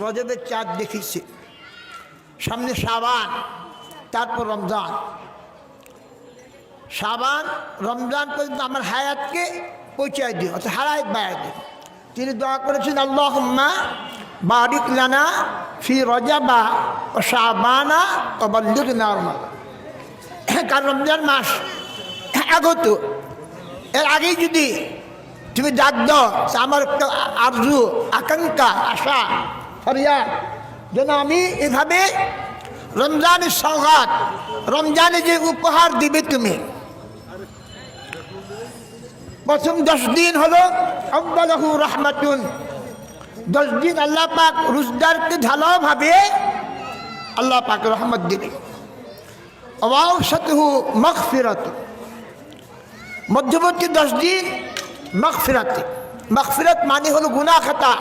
রজবের চাঁদ দেখিছে, সামনে শাবান, তারপর রমজান। শাবান রমজান পর্যন্ত আমার হায়াতকে পৌঁছায় দিও, অর্থাৎ হায়াত বাড়ায় দিও। তিনি দোয়া করেছেন আল্লাহুম্মা বারিক লানা ফি রজাবা ও শাবানা ও বাল্লিগনা রমাদান। কারণ রমজান মাস আগত, এর আগেই যদি তুমি ডাক দাও, আমার একটা আরজু, আকাঙ্ক্ষা, আশা, ফরিয়াদ যেন আমি এভাবে রমজানের সওগাত, রমজানে যে উপহার দিবে তুমি। প্রথম 10 দিন হলো আউয়ালুহু রাহমাতুন, 10 দিন আল্লাহ পাক রোজদারকে ঢালাওভাবে আল্লাহ পাক রহমত দিবে। ওয়াউসাতুহু মাগফিরাত, মধ্যবর্তী 10 দিন মাগফিরাত। মাগফিরাত মানে হলো গুনাহ খাতা,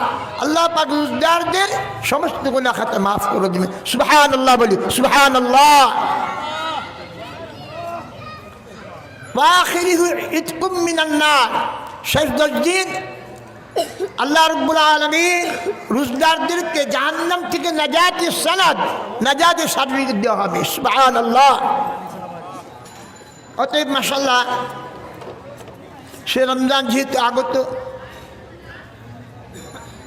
আল্লাহ পাক রোজদারদের সমস্ত গুনাহ খাতা মাফ করে দিবেন। সুবহানাল্লাহ বলি, সুবহানাল্লাহ। ওয়াখিরিহু ইতকুম মিনান নার, শেষ 10 দিন আল্লাহ রাব্বুল আলামিন রোজদারদেরকে জাহান্নাম থেকে নাজাতের সনদ, নাজাতের সার্টিফিকেট দেওয়া হবে। সুবহানাল্লাহ। অতএব মাশাআল্লাহ, সে রমজান যেহেতু আগত,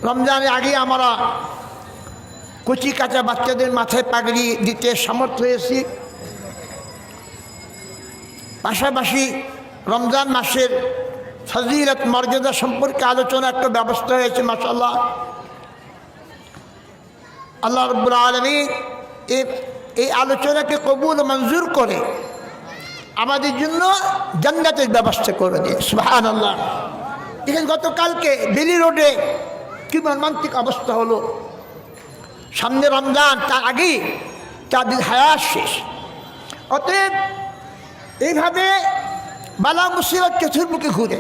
রমজানের আগে আমরা কচি কাঁচা বাচ্চাদের মাথায় পাগড়ি দিতে সমর্থ হয়েছি। পাশাপাশি রমজান মাসের ফজিলত মর্যাদা সম্পর্কে আলোচনা একটা ব্যবস্থা হয়েছে। মাশাআল্লাহ, আল্লাহ রাব্বুল আলামিন এই আলোচনাকে কবুল মঞ্জুর করে আমাদের জন্য জান্নাতের ব্যবস্থা করে দিয়ে। সুবহানাল্লাহ। এখানে গতকালকে বেলি রোডে কি মর্মান্তিক অবস্থা হলো। সামনে রমজান, তার আগেই তাদের হায়াত শেষ। অতএব এইভাবে বালা মুসিবত চতুর্মুখে ঘুরে,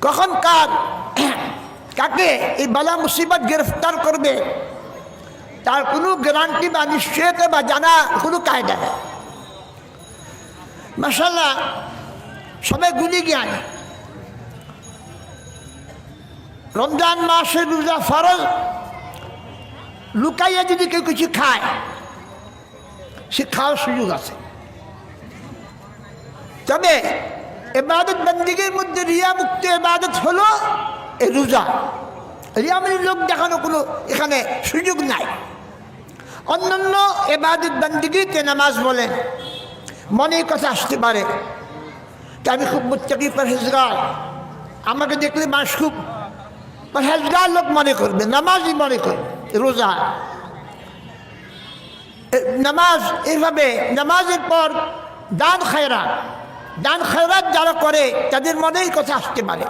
কখন কাকে এই বালা মুসিবত গ্রেফতার করবে তার কোনো গ্যারান্টি বা নিশ্চয়তা বা জানা কোনো কায়দা নেই। মাশাআল্লাহ, সবাই গুলি জ্ঞান। রমজান মাসে রোজা ফরজ, লুকাইয়া যদি কেউ কিছু খায় সে খাওয়ার সুযোগ আছে। তবে ইবাদত বন্দেগীর মধ্যে রিয়া মুক্ত ইবাদত হলো এই রোজা। রিয়া মানে লোক দেখানো কোনো এখানে সুযোগ নাই। অন্যান্য ইবাদত বন্দেগীতে নামাজ বলেন, মনে কথা আসতে পারে যে আমি খুব মুত্তাকি পরহেজগার, আমাকে দেখলে মানুষ খুব পরহেজগার লোক মনে করবে, নামাজই মনে করবে। রোজা, নামাজ, এইভাবে নামাজের পর দান খায়রাত, দান খায়রাত যারা করে তাদের মনেই কথা আসতে পারে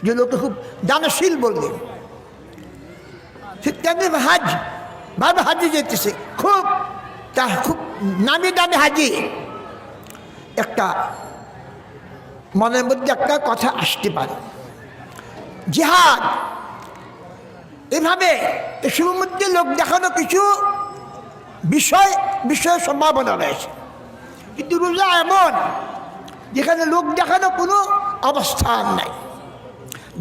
যে লোকে খুব দানশীল বলবে। ঠিক তেমনি হাজ, ভাবে হাজি যেতেছে, খুব নামি দামি হাজি, একটা মনের মধ্যে একটা কথা আসতে পারে। জিহাদ, এভাবে এসবের মধ্যে লোক দেখানো কিছু বিষয় সম্ভাবনা রয়েছে। কিন্তু রোজা এমন যেখানে লোক দেখানো কোনো অবস্থান নাই।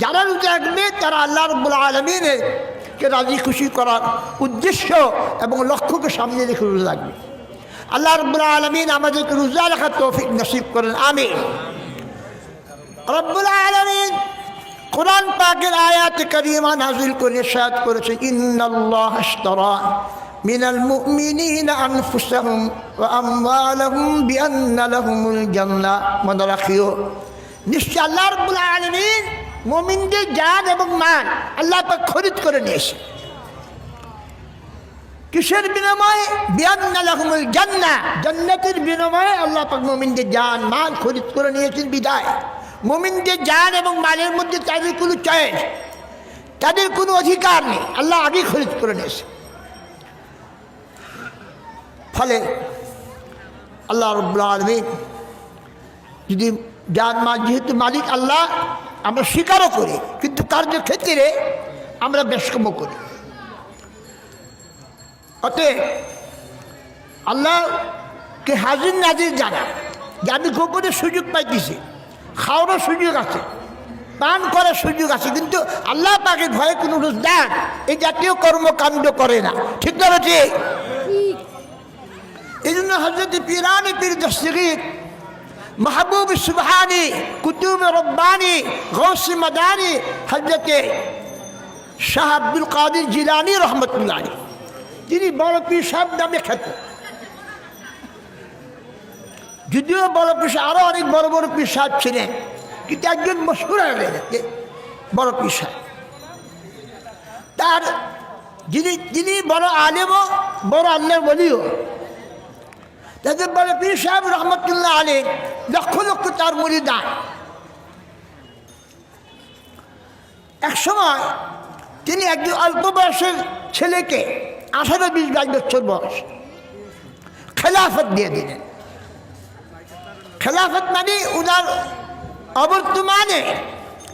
যারা রোজা রাখবে তারা আল্লাহ রাব্বুল আলামিনকে রাজি খুশি করার উদ্দেশ্য এবং লক্ষ্যকে সামনে রেখে রোজা রাখবে। আল্লাহ রাব্বুল আলামিন আমাদেরকে রোজা রাখার তৌফিক নসিব করেন, আমিন। রাব্বুল আলামিন কোরআন পাকের আয়াতে কারিমা নাযিল করে ইরশাদ করেছে, ইন্নাল্লাহা আশতারা মিনাল মুমিনিনা আনফুসাহুম ওয়া আমওয়ালাহুম বিআন্না লাহুমুল জান্নাহ। মনে রাখিও, নিশ্চয় আল্লাহ রাব্বুল আলামিন মুমিনদের জান এবং মাল আল্লাহ পাক খরিদ করে নিয়েছে। কিসের বিনিময়ে? বিআন্না লাহুমুল জান্নাহ, জান্নাতের বিনিময়ে আল্লাহ পাক মুমিনদের জান মাল খরিদ করে নিয়েছেন। বিদায় মুমিনদের জান এবং মালের মধ্যে তাদের কোনো চয়েস, তাদের কোনো অধিকার নেই, আল্লাহ আগেই খরিদ করে নিয়েছে। ফলে আল্লাহ রাব্বুল আলামিন যদি জান মাল যেহেতু মালিক আল্লাহ, আমরা স্বীকারও করি, কিন্তু কার্যক্ষেত্রে আমরা বেশকম করি। অতএব আল্লাহকে হাজির নাজির জানা যে আমি গোপনে সুযোগ পাইতেছি, খাওয়ারও সুযোগ আছে, পান করার সুযোগ আছে, কিন্তু আল্লাহ পাকের ভয়ে কোনো রোজদার এই জাতীয় কর্মকাণ্ড করে না। ঠিক না ঠিক? এই জন্য হজরত পীরানি পীর দস্তগীর, মাহবুব সুবহানি, কুতুব রব্বানি, গৌসে মাদানি হজরতে শাহ আব্দুল কাদের জিলানী রহমতুল্লাহ আলাইহি, তিনি বড় পীর সাহেব নামে খ্যাত। যদিও বড় পীর সাহেব আরো অনেক বড় বড় পীর সাহেব ছিলেন, কিন্তু একজন মশহুর হয়ে গেলেন বড় পীর সাহেব। তার যিনি বড় আলেমও বড় আল্লাহর ওলিও, তাদের বড় পীর সাহেব রহমতুল্লাহ আলাইহি লক্ষ লক্ষ তার মুরিদান। এক সময় তিনি একজন অল্প বয়সের ছেলেকে 18-20 বছর বয়স খেলাফত দিয়ে দিলেন। খেলাফত মানে উনার অবর্তমানে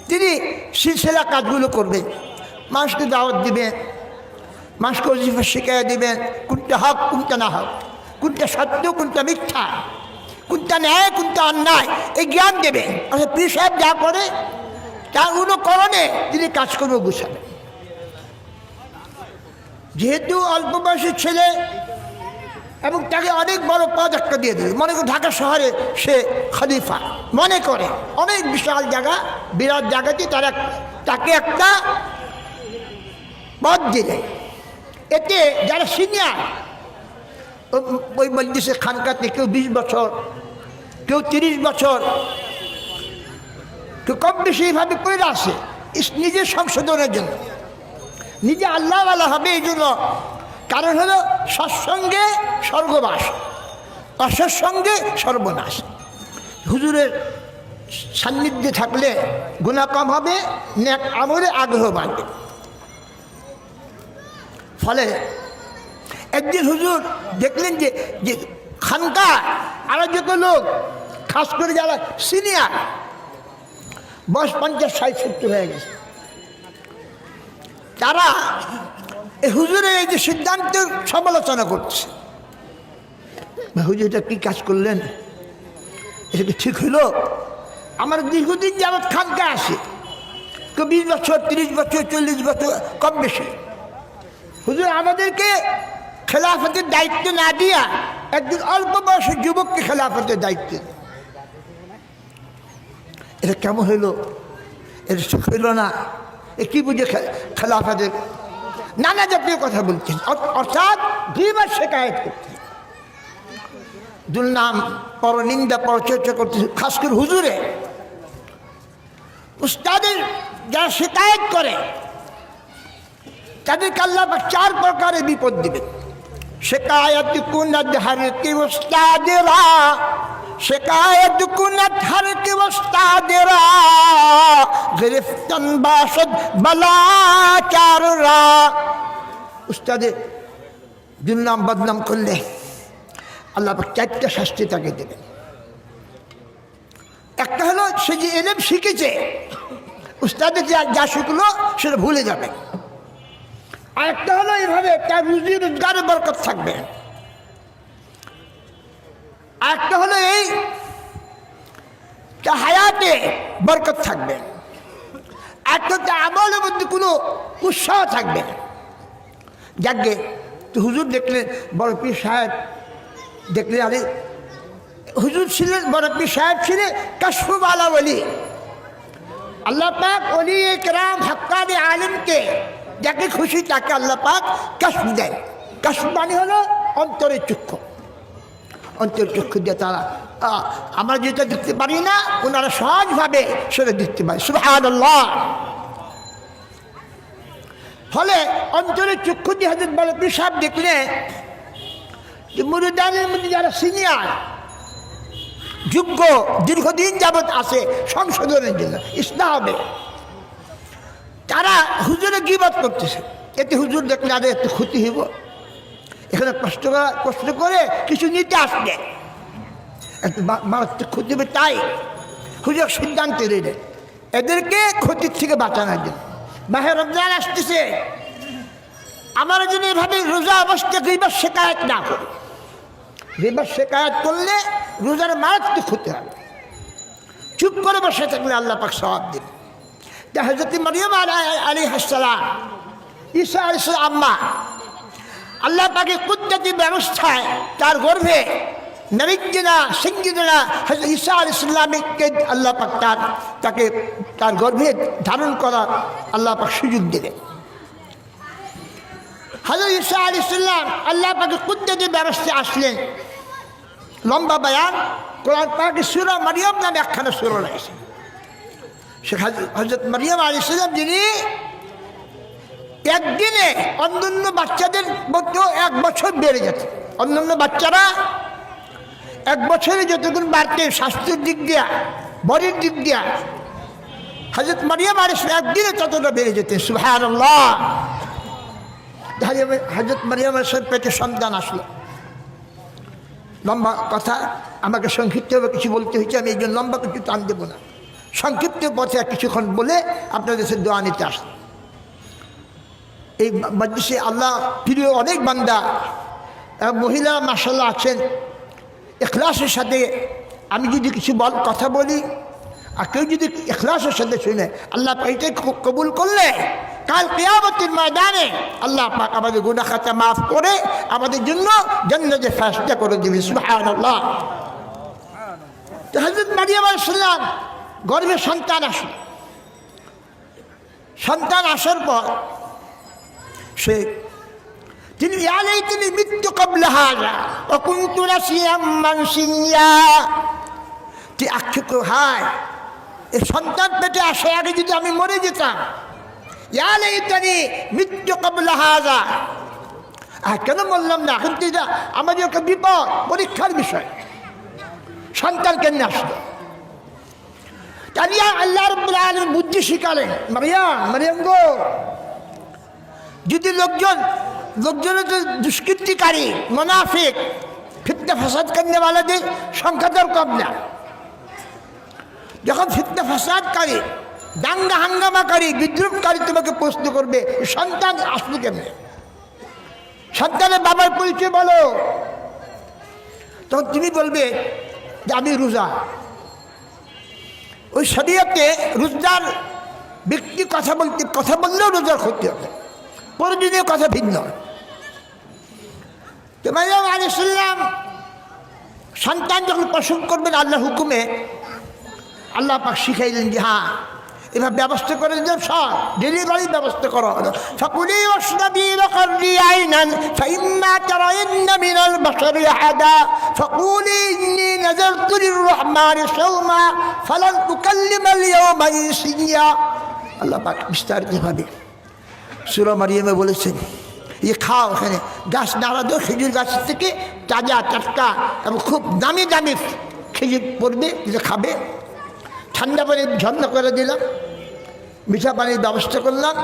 তিনি সিলসিলা কাজগুলো করবেন, মানুষকে দাওয়াত দিবেন, মানুষকে ওজিফা শিখিয়ে দিবেন, কোনটা হক কোনটা না হক, কোনটা সত্য কোনটা মিথ্যা, কোনটা ন্যায় কোনটা অন্যায়, এই জ্ঞান দেবেন। অর্থাৎ পীর সাহেব যা করে তার অনুকরণে তিনি কাজকর্ম গুছাবেন। যেহেতু অল্প বয়সের ছেলে এবং তাকে অনেক বড় পদ একটা দিয়ে দেবে, মনে করে ঢাকা শহরে সে খলিফা, মনে করে অনেক বিশাল জায়গা, বিরাট জায়গাতে তাকে একটা পদ দিলে, এতে যারা সিনিয়র ওই মজলিসের খানকাতে কেউ 20 বছর, কেউ 30 বছর, কেউ কম বেশি এইভাবে করে আসে নিজের সংশোধনের জন্য, নিজে আল্লাহওয়ালা হবে এই জন্য। কারণ হলো সৎসঙ্গে স্বর্গবাস, অসৎসঙ্গে সর্বনাশ। হুজুরের সান্নিধ্যে থাকলে গুনাহ কম হবে, নেক আমলে আগ্রহ বাড়বে। ফলে একদিন হুজুর দেখলেন যে খানকা আরো যত লোক, খাস করে যারা সিনিয়র, বয়স 50-60-70 হয়ে গেছে, তারা এই হুজুরের এই যে সিদ্ধান্তের সমালোচনা করছে। হুজুর এটা কি কাজ করলেন, এটা কি ঠিক হইল? আমার দীর্ঘদিন যাবৎ খানকা আসে, কেউ 20 বছর, 30 বছর, 40 বছর, কম বেশি। হুজুর আমাদেরকে খেলাফতের দায়িত্ব না দিয়া একজন অল্প বয়সের যুবককে খেলাফতের দায়িত্ব, এটা কেমন হইল? এটা সুখ হইল না। এ কি বুঝে খেলাফতের নানা জাতীয় কথা বলছেন, অর্থাৎ দুইবার শেখায়ত করতেন, দুর্নাম পরনিন্দা পরচর্চা করতে। খাস করে হুজুরে উস্তাদের যারা শেখায়ত করে তাদেরকে আল্লাহ পাক 4 প্রকারে বিপদ দিবেন। শেখায়ত কুনত হর কি উস্তাদেরা, শেখায়ত কুনত হর কি উস্তাদেরা, গিরফতন বাশদ বলা চাররা। উস্তাদের দুর্নাম বদনাম করলে আল্লাহ পাক 4টা শাস্তি তাকে দেবেন। একটা হলো সে যে ইলম শিখেছে, উস্তাদের যা শিখলো সেটা ভুলে যাবে। আর একটা হলো এইভাবে তার রুজি রোজগারে বরকত থাকবে। আর একটা হলো এই তার হায়াতে বরকত থাকবে। একটা তার আমলের মধ্যে কোনো উৎসাহ থাকবে। যাকে তো হুজুর দেখলেন, বড় পীর সাহেব দেখলেন, আরে হুজুর ছিলেন, বড় পীর সাহেব ছিলেন কাশফওয়ালা ওলি। আল্লাহ পাক ওলি ইকরাম হক্কানি আলিমকে যাকে খুশি তাকে আল্লাহ পাক কাশফ দেয়। কাশফ মানে হলো অন্তরের চক্ষু। অন্তরের চক্ষু দিয়ে তারা আমরা যেটা দেখতে পারি না, ওনারা সহজভাবে সেটা দেখতে পারে। সুবহানাল্লাহ। ফলে অন্তরের চক্ষু দিয়ে হযরত বড় পীর সাহেব দেখলে যে মুরিদানের মধ্যে যারা সিনিয়র, যোগ্য, দীর্ঘদিন যাবৎ আছে সংশোধনের জন্য, ইসলাহ হবে, তারা হুজুরে গীবত করতেছে। এতে হুজুর দেখলে আরে একটু ক্ষতি হইব, এখানে কষ্ট করে কিছু নিতে আসবে, একটু মারাত্মক ক্ষতি হবে, তাই হুজুর সিদ্ধান্ত নিলেন এদেরকে ক্ষতির থেকে বাঁচানোর জন্য। মাহে রমজান আসতেছে, আমার জন্য এভাবে রোজা অবস্থা গীবত শেখায়ত না করে। গীবত শেখায়ত করলে রোজার মারাত্মক ক্ষতি হবে। চুপ করে বসে থাকলে আল্লাহ পাক সওয়াব দেবে। যে হযরত মরিয়ম আলাইহিস সালাম, ঈসা আলাইহিস সালাম আম্মা, আল্লাহ পাকে কুদরতি ব্যবস্থায় তার গর্ভে নবীনা সিংহিনা হযরত ঈসা আলাইহিস সালামকে আল্লাহ পাক তাকে তার গর্ভে ধারণ করার আল্লাহ পাক সুযোগ দিলেন। হযরত ঈসা আলাইহিস সালাম আল্লাহ পাকের কুদরতি ব্যবস্থায় আসলেন। লম্বা বয়ান, কোরআন পাকে সূরা মারিয়াম নামে একখানা সূরা রয়েছে। সে হযরত মারিয়াম আলাইহিস সালাম যিনি একদিনে অন্যান্য বাচ্চাদের মধ্যে 1 বছর বেড়ে যেত। অন্যান্য বাচ্চারা 1 বছরে যতক্ষণ বাড়তে স্বাস্থ্যের দিক দিয়া, বডির দিক দিয়া, হযরত মারিয়াম আলাইহিস সালাম একদিনে ততটা বেড়ে যেতেন। সুবহানাল্লাহ। হযরত মারিয়াম আলাইহিস সালাম পেটে সন্তান আসলো। লম্বা কথা, আমাকে সংক্ষিপ্তভাবে কিছু বলতে হয়েছে, আমি এই জন্য লম্বা কিছু টান দেবো না। সংক্ষিপ্ত পথে কিছুক্ষণ বলে আপনাদের সাথে দোয়া নিতে আসলাম। এই মজলিসে আল্লাহ প্রিয় অনেক বান্দা এবং মহিলা মাশাআল্লাহ আছেন। ইখলাসের সাথে আমি যদি কিছু কথা বলি আর কেউ যদি ইখলাসের সাথে শুনে, আল্লাহ এইটাই কবুল করলে কাল কিয়ামতের ময়দানে আল্লাহ পাক আমাদের গুনাহ খাতা মাফ করে আমাদের জন্য জান্নাতে ফয়সালা করে দিবেন। সুবহানাল্লাহ। তো হযরত মারিয়াম আলাইহিস সালাম গর্ভে সন্তান আসলো। সন্তান আসার পর তিনি মৃত্যু কবলা হাজা অকুন্তু রাসিয়াম মানসিয়া, আক্ষেপ হায় এই সন্তান পেটে আসার আগে যদি আমি মরে যেতাম, মৃত্যু কবলা হাজা। কেন বললাম না? এখন তো এটা আমাদের একটা বিপদ, পরীক্ষার বিষয়। সন্তান কেন আসলো? জানিয়া আল্লাহ রাব্বুল আলামিন বুদ্ধি শিখালেন, মারিয়াম গো, যদি লোকজনের দুষ্কৃতিকারী মুনাফিক ফিতনা ফাসাদ করনে ওয়ালাদের সংখ্যা তোর কম না। যখন ফিতনা ফাসাদকারী, দাঙ্গা হাঙ্গামাকারী, বিদ্রুপকারী তোমাকে প্রশ্ন করবে সন্তান আসলো কেমনে, সন্তানের বাবার পরিচয় বলো, তখন তুমি বলবে যে আমি রোজা। ওই শরীয়তে রোজার ব্যক্তি কথা বললেও রোজার ক্ষতি হবে, প্রয়োজনীয় কথা ভিন্ন। তো মারিয়াম আলাইহিস সালাম সন্তান যখন প্রসব করবেন আল্লাহর হুকুমে, আল্লাহ পাক শিখাইলেন যে হ্যাঁ এবার ব্যবস্থা করে দিলাম, সব ডেলিভারি ব্যবস্থা করা হলো। ফাকুলি ওয়াশরাবি ওয়াকরি আইনান ফাইম্মা তারাইন্না মিনাল বাশারি আহাদা ফাকুলি ইন্নী নাযারতু লিররহমানি সাওমা ফালান উকাল্লিমাল ইয়াওমা ইনসিয়া। আল্লাহ পাক বিস্তারিতভাবে সূরা মারিয়ামে বলেছেন, খাও, এখানে গাছ নাড়া দো, খেজুর গাছ থেকে তাজা টাটকা এবং খুব দামি দামি খেজুর পড়বে, যেটা খাবে। ঠান্ডা পানি ঝর্ণা করে দিলাম, মিঠা পানির ব্যবস্থা করলাম।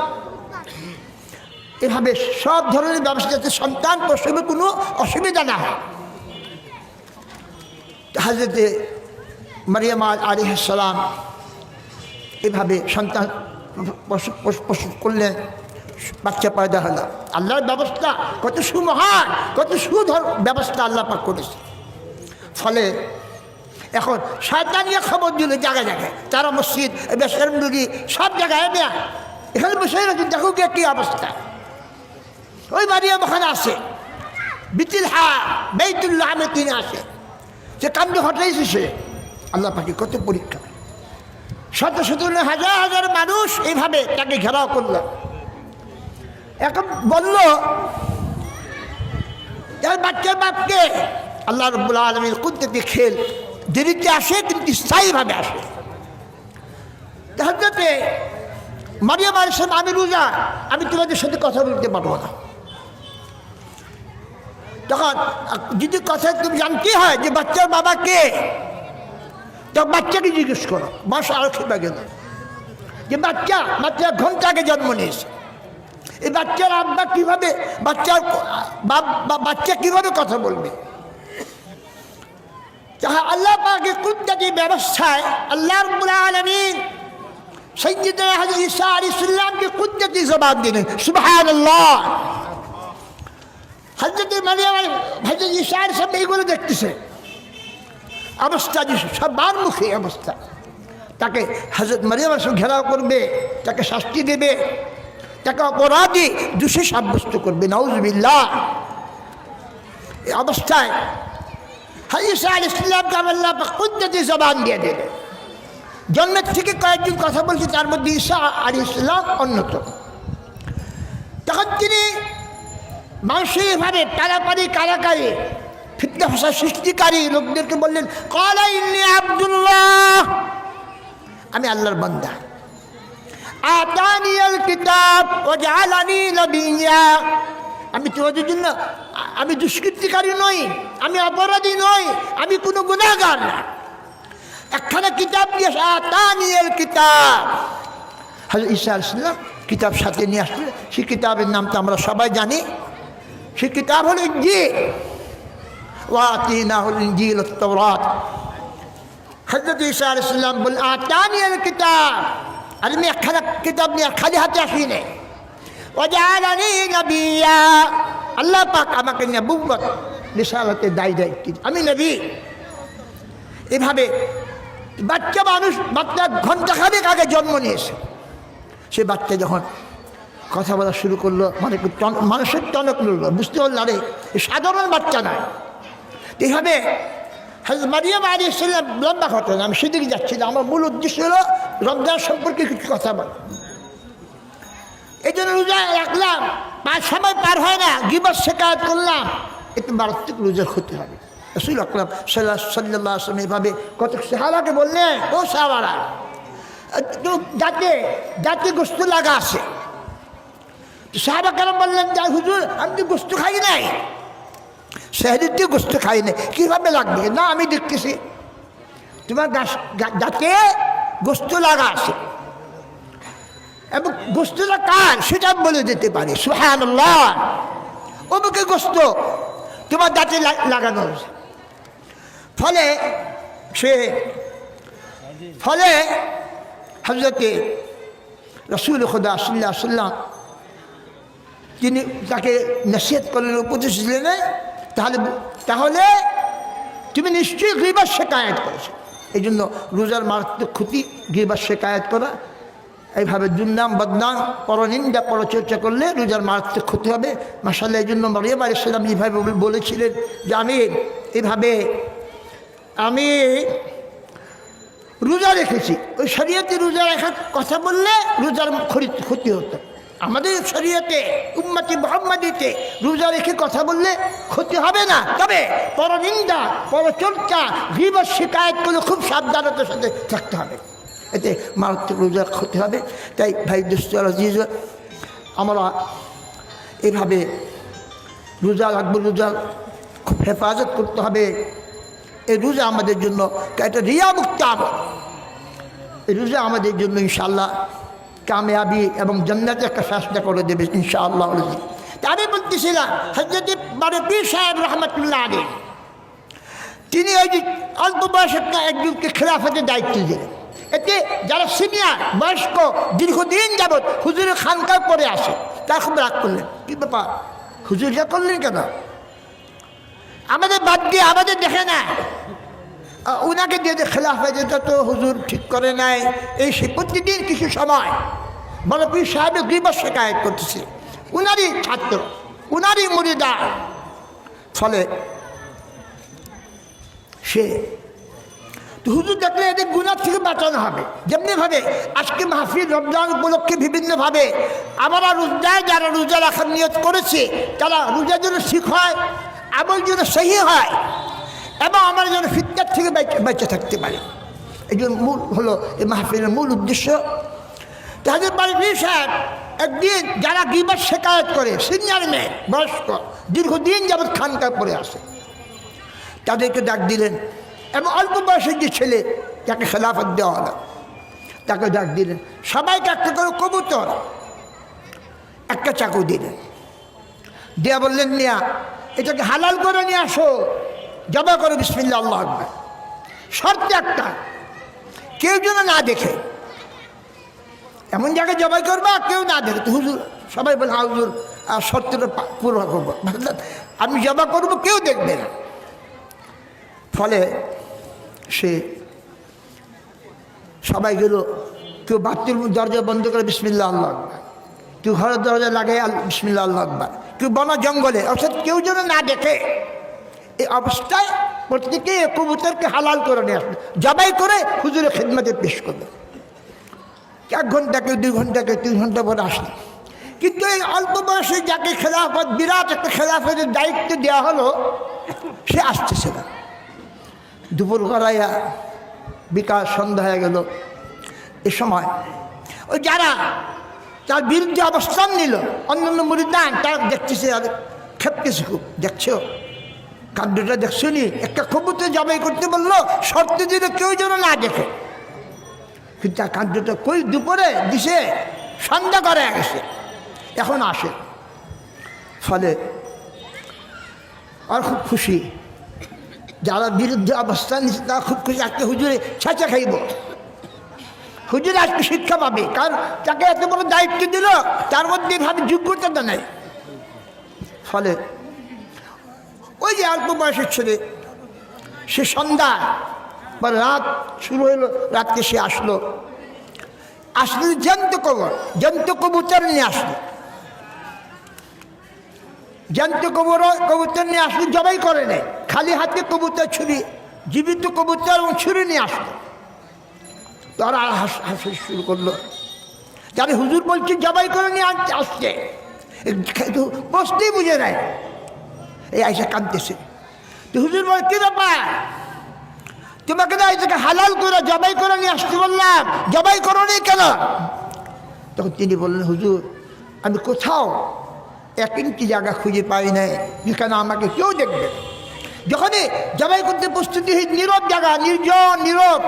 এভাবে সব ধরনের ব্যবস্থা, যাতে সন্তান প্রসবে কোনো অসুবিধা না হয়। হযরত মারিয়াম আলাইহিস সালাম এভাবে সন্তান প্রসব করলেন, বাচ্চা পয়দা হলো। আল্লাহর ব্যবস্থা কত সুমহান, কত সুধর ব্যবস্থা আল্লাহ পাক করেছে। ফলে এখন শয়তানিয়া খবর দিল জায়গায় জায়গায়, তারা মসজিদ, বেসরমুগি সব জায়গায় দেয়া, এখানে বসে রাখি, দেখো কে কী অবস্থা। ওই মারিয়াম ওখানে আসে, বেতুল্লাহ তিনি আসে, সে কান্ড ঘটাইছে। সে আল্লাহ পাকে কত পরীক্ষা, শত শত হাজার হাজার মানুষ এইভাবে তাকে ঘেরাও করল। এখন বলল বাচ্চার বাপকে আল্লাহ রাব্বুল আলামিন কুদরতি খেল দেরিতে আসে, কিন্তু স্থায়ীভাবে আসে। হযরতে মারিয়াম আলাইহিস সালাম, আমি রোজা, আমি তোমাদের সাথে কথা বলতে পারবো না। তখন যদি কথা তুমি জানতে হয় যে বাচ্চার বাবা কে, তখন বাচ্চাকে জিজ্ঞেস করো। মাস আরো খেপে গেল যে বাচ্চা মাত্র 1 ঘন্টা আগে জন্ম নিয়েছে, এই বাচ্চার আব্বা কিভাবে, বাচ্চা কিভাবে কথা বলবে? আল্লাহ পাকের কুদরতি ব্যবস্থায় আল্লাহ রাব্বুল আলামিন সাইয়্যিদনা হযরত ঈসা আলাইহিস সালামকে কুদরতি জবান দিলেন। সুবহানাল্লাহ। হযরত মারিয়াম, হযরত ঈসা আলাইহিস সালাম এইগুলো দেখতেছে, অবস্থা সব বারমুখী অবস্থা। তাকে হযরত মারিয়াম আলাইহিস ঘেরাও করবে, তাকে শাস্তি দেবে, তাকে অপরাধী দোষী সাব্যস্ত করবে। নাউজুবিল্লাহ। এই অবস্থায় ঈসা আলাইহিস সালামকে আল্লাহ পাক কুদরতি জবান দিয়ে দিলেন। জন্মের থেকে কয়েকজন কথা বলছে, তার মধ্যে ঈসা আলাইহিস সালাম অন্যতম। তখন তিনি মানসিকভাবে পারাপারি কারাকারি ফিতনা ফাসাদ সৃষ্টিকারী লোকদেরকে বললেন, ক্বালা ইন্নী আব্দুল্লাহ, আমি আল্লাহর বান্দা। আতানিয়াল কিতাব ওয়া জাআলানি নবিয়্যা, আমি তোমাদের জন্য আমি দুষ্কৃতিকারী নই, আমি অপরাধী নই, আমি কোনো গুনাহগার না। একখানা কিতাব দিয়ে আতানিয়াল কিতাব, হযরত ঈসা আলাইহিস সালাম কিতাব সাথে নিয়ে আসলেন। সেই কিতাবের নাম তো আমরা সবাই জানি, সেই কিতাব হলো ইনজিল। ওয়া আতিনাহুল ইনজিল ওয়াত তাওরাত। হযরত ঈসা আলাইহিস সালাম বলেন, আতানিয়াল কিতাব, আমি একখানা কিতাব নিয়ে খালি হাতে আসিনি। ওয়া জাআলানি নবিয়্যা, আল্লাহ পাক আমাকে নবুয়্যত রিসালাতে দায়ী, আমি নবী। এভাবে বাচ্চা মানুষ, বাচ্চা ঘন্টাখানেক আগে জন্ম নিয়েছে। সে বাচ্চা যখন কথা বলা শুরু করলো, মানে মানুষের টনক লড়ল, বুঝতে পারল আরে সাধারণ বাচ্চা নয়। এইভাবে হযরত মারিয়াম আলাইহিস সালাম, লম্বা ঘটনা, আমি সেদিকে যাচ্ছি না, আমার মূল উদ্দেশ্য হলো রমজান সম্পর্কে কিছু কথা বলা। এই জন্য রোজা রাখলাম, সময় পার হয় না, গীবত শিকায়ত করলাম, এতে মারাত্মক রোজার ক্ষতি হবে। রাসূল আকরাম সাল্লাল্লাহু আলাইহি ওয়াসাল্লাম এভাবে কত সাহাবাকে বললেন, ও সাহাবারা, যাতে গোস্ত লাগা আছে। সাহাবা কেরাম বললেন, যা হুজুর, আমি তো গোস্ত খাই নাই, সেহরির দিয়ে গোস্ত খাই নাই, কীভাবে লাগবে? না, আমি দেখতেছি তোমার যাতে গোস্ত লাগা আছে, এবং গোস্তটা কার সেটা বলে দিতে পারে। সুবহানাল্লাহ। অমুকে গোস্ত তোমার দাঁতে লাগানো হয়েছে। ফলে হযরতে রাসূল খুদা সাল্লাল্লাহু আলাইহি ওয়াসাল্লাম তিনি তাকে নসিহত করলেন, উপদেশ দিলেন, তাহলে তুমি নিশ্চয়ই গীবত শিকায়ত করেছো। এই জন্য রোজার মারাত্মক ক্ষতি গীবত শিকায়ত করা। এইভাবে দুর্নাম বদনাম পরনিন্দা পরচর্চা করলে রোজার মারাত্মক ক্ষতি হবে। মাশাআল্লাহ। এই জন্য মারিয়াম আলাইহিস সালাম এইভাবে বলেছিলেন যে আমি রোজা রেখেছি। ওই শরীয়তে রোজা রাখার কথা বললে রোজার ক্ষতি হতো। আমাদের শরীয়তে উম্মতি মুহাম্মাদিতে রোজা রেখে কথা বললে ক্ষতি হবে না, তবে পরনিন্দা পরচর্চা গীবত শিকায়ত করলে খুব সাবধানতার সাথে থাকতে হবে, এতে মারাত্মক রোজার ক্ষতি হবে। তাই ভাই দোস্ত আজিজ, আমরা এভাবে রোজা রাখবো, রোজা খুব হেফাজত করতে হবে। এই রোজা আমাদের জন্য একটা রিয়ামুক্ত আমল। এই রোজা আমাদের জন্য ইনশাআল্লাহ কামিয়াবি এবং জান্নাতে একটা ফেসলা করে দেবে ইনশাআল্লাহ। তা আমি বলতেছিলাম, হযরত পীর সাহেব রহমাতুল্লাহ আলাইহি তিনি ওই যে অল্প বয়সের একজনকে খেলাফতের দায়িত্ব দিলেন। এতে যারা সিনিয়র বয়স্ক দীর্ঘদিন যাবৎ হুজুরের খানকা করে আসে, তার খুব রাগ করলেন, কি ব্যাপার হুজুর যা করলেন কেন? আমাদের বাদ দিয়ে আমাদের দেখে না, উনাকে দিয়ে খেলাফত, এটা তো হুজুর ঠিক করে নাই। এই সে প্রতিদিন কিছু সময় বলে পীর সাহেবের গীবত শিকায়ত করতেছে, উনারই ছাত্র, উনারই মুরিদা। ফলে সে তো হুজুর দেখলে এদের গুনাহ থেকে বাঁচানো হবে। যেমনিভাবে আজকে মাহফিল রমজান উপলক্ষে বিভিন্নভাবে আমরা রোজায় যারা রোজা রাখার নিয়ত করেছে, তারা রোজার জন্য ঠিক হয়, আমল যেন সহি হয়, এবং আমরা যেন ফিতনার থেকে বেঁচে থাকতে পারি। এই জন্য মূল হলো এই মাহফিলের মূল উদ্দেশ্য। তাদের বাড়ি পীর সাহেব একদিন যারা গীবত শিকায়ত করে, সিনিয়র মেয়ে বয়স্ক দীর্ঘদিন যাবৎ খানকা পড়ে আসে, তাদেরকে ডাক দিলেন, এবং অল্প বয়সের যে ছেলে যাকে খেলাফত দেওয়া হলো তাকে ডাক দিলেন। সবাইকে একটা করে কবুতর, একটা চাকু দিলেন, দেয়া বললেন, নিয়া এটাকে হালাল করে নিয়ে আসো, জবা করো বিসমিল্লাহ আল্লাহু আকবার। শর্ত একটা, কেউ যেন না দেখে, এমন জায়গায় জবাই করবা কেউ না দেখে। তো হুজুর সবাই বলে, হ্যাঁ হুজুর শর্তটা পুরো করবো, আমি জবা করবো, কেউ দেখবে না। ফলে সে সবাই গেল, কেউ বাথরুম দরজা বন্ধ করে বিসমিল্লাহ আল্লাহু আকবার, কেউ ঘরের দরজা লাগাই বিসমিল্লাহ আল্লাহু আকবার, কেউ বন জঙ্গলে, অর্থাৎ কেউ যেন না দেখে। এই অবস্থায় প্রত্যেকে কবুতরকে হালাল করে নিয়ে আসলো, জবাই করে হুজুরের খেদমতে পেশ করলো। 1 ঘন্টাকে 2 ঘন্টাকে 3 ঘন্টা পরে আসলো। কিন্তু এই অল্প বয়সে যাকে খেলাফত, বিরাট একটা খেলাফতের দায়িত্ব দেওয়া হলো, সে আসতেছে না। দুপুর গড়াইয়া বিকাল সন্ধ্যা হয়ে গেল। এ সময় ওই যারা তার বিরুদ্ধে অবস্থান নিল অন্যান্য মুরিদান, তারা দেখতেছে আর খেপতেছে খুব। দেখছো কাণ্ডটা, দেখছো নি? একটা কবুতর জবাই করতে বললো, শর্ত দিলে কেউ যেন না দেখে। কিন্তু তার কাণ্ডটা কই দুপুরে দিছে, সন্ধ্যা করে গেছে, এখন আসে। ফলে আর খুব খুশি, যারা বিরুদ্ধে অবস্থান নিচ্ছে তারা খুব খুশি, আজকে হুজুরে ছাঁচা খাইব, হুজুরে আজকে শিক্ষা পাবে। কারণ তাকে এত বড় দায়িত্ব দিল, তার মধ্যে ভাবে যোগ্যতা নেই। ফলে ওই যে অল্প বয়সের ছেলে, সে সন্ধ্যা বা রাত শুরু হইলো, রাতকে সে আসলো জ্যান্ত কবুতর নিয়ে আসলো, জ্যান্ত কবুতর নিয়ে আসলো, জবাই করে নেয়, খালি হাতে কবুতর ছুরি, জীবিত কবুতর এবং ছুরি নিয়ে আসলো। তারা হাসি শুরু করলো, যারা হুজুর বলছে জবাই করে নিয়ে আসছে, বসতেই বুঝে নেয়। এই আইসা কাঁদতেছে, তো হুজুর বলে কি ব্যাপার, তোমাকে না এটাকে হালাল করে জবাই করে নিয়ে আসতে বললাম, জবাই করো নি কেন? তখন তিনি বললেন, হুজুর আমি কোথাও 1 ইঞ্চি জায়গা খুঁজে পাই নাই যেখানে আমাকে কেউ দেখবে। যখনই জবাই করতে প্রস্তুতি হই, নীরব জায়গা, নির্জন নীরব,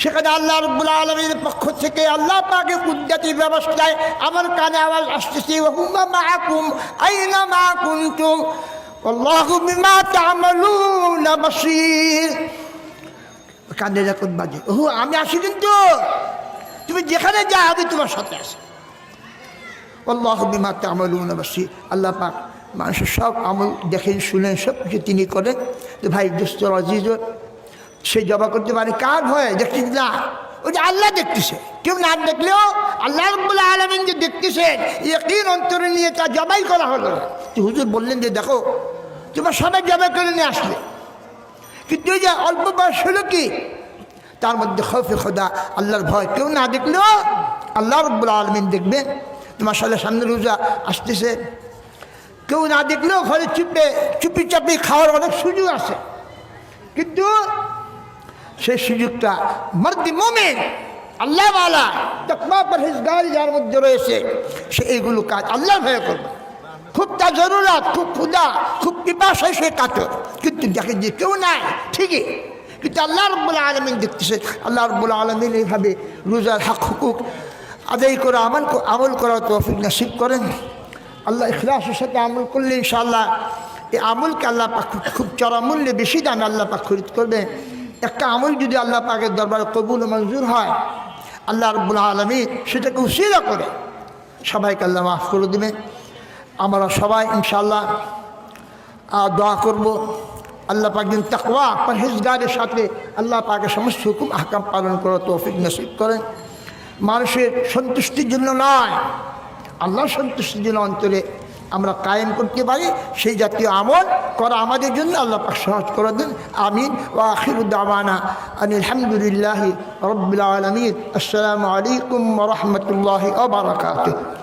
সেখানে আল্লাহ রাব্বুল আলামিনের পক্ষ থেকে আল্লাহ পাকের কুদরতি ব্যবস্থায় আমার কানে আওয়াজ আসতেছে, ওয়া মাআকুম আইনা মা কুনতুম আল্লাহু বিমা তা'মালুনা বাসীর। কানে যখন বাজে, ওহো আমি আসি, কিন্তু তুমি যেখানে যাও আমি তোমার সাথে আসি। আল্লাহু বিমা তা'মালুনা বাসীর, আল্লাহ পাক মানুষের সব আমল দেখেন, শুনেন, সব কিছু তিনি করেন। তো ভাই দোস্ত আজিজ, সে জবা করতে পারে কার ভয়ে? দেখছিস না, ওই যে আল্লাহ দেখতেছে, কেউ না দেখলেও আল্লাহ রাব্বুল আলামিন যে দেখতেছেন, ইয়াকিন অন্তরে নিয়ে তা জবাই করা হলো। তো হুজুর বললেন যে দেখো তোমার সবাই জবাই করে নিয়ে আসলে, কিন্তু ওই যে অল্প বয়স হলো কি, তার মধ্যে খৌফে খোদা, আল্লাহর ভয়, কেউ না দেখলেও আল্লাহ রাব্বুল আলামিন দেখবেন। তোমার সাথে সামনে রোজা আসতেছে, কেউ না দেখলেও ঘরে চুপি চাপি খাওয়ার অনেক সুযোগ আছে, কিন্তু সেই সুযোগটা মর্দি মুমিন আল্লাহওয়ালা তাকওয়া পরহেজগার যার মধ্যে রয়েছে, সে এইগুলো কাজ আল্লাহর ভয়ে করবে। খুব তার জরুরত, খুব ক্ষুধা, খুব পিপাসায় সে কাতর, কিন্তু দেখে যে কেউ নাই ঠিকই, কিন্তু আল্লাহ রাব্বুল আলামিন দেখতেছে। আল্লাহ রাব্বুল আলামিন এইভাবে রোজার হক হুকুক আদায় করে আমল করার তৌফিক নসিব করেন। আল্লাহ ইখলাসের সাথে আমল করলে ইনশাআল্লাহ এই আমলকে আল্লাহ পাক খুব চড়া মূল্যে বেশি দামে আল্লাহ পাক খরিদ করবে। একটা আমল যদি আল্লাহ পাকের দরবারে কবুল ও মঞ্জুর হয়, আল্লাহ রাব্বুল আলামিন সেটাকে উসিলা করে সবাইকে আল্লাহ মাফ করে দেবে। আমরা সবাই ইনশাআল্লাহ দোয়া করব, আল্লাহ পাক যেন তাকওয়া পরহেজগারের সাথে আল্লাহ পাকের সমস্ত হুকুম আহকাম পালন করার তৌফিক নসিব করেন। মানুষের সন্তুষ্টির জন্য নয়, আল্লাহর সন্তুষ্টির জন্য অন্তরে আমরা কায়েম করতে পারি, সেই জাতীয় আমল করা আমাদের জন্য আল্লাহ পাক সহজ করে দেন। আমিন। ওয়া আখিরু দাওয়ানা আনিল হামদুলিল্লাহি রাব্বিল আলামিন। আসসালামু আলাইকুম ওয়া রাহমাতুল্লাহি ওয়া বারাকাতুহু।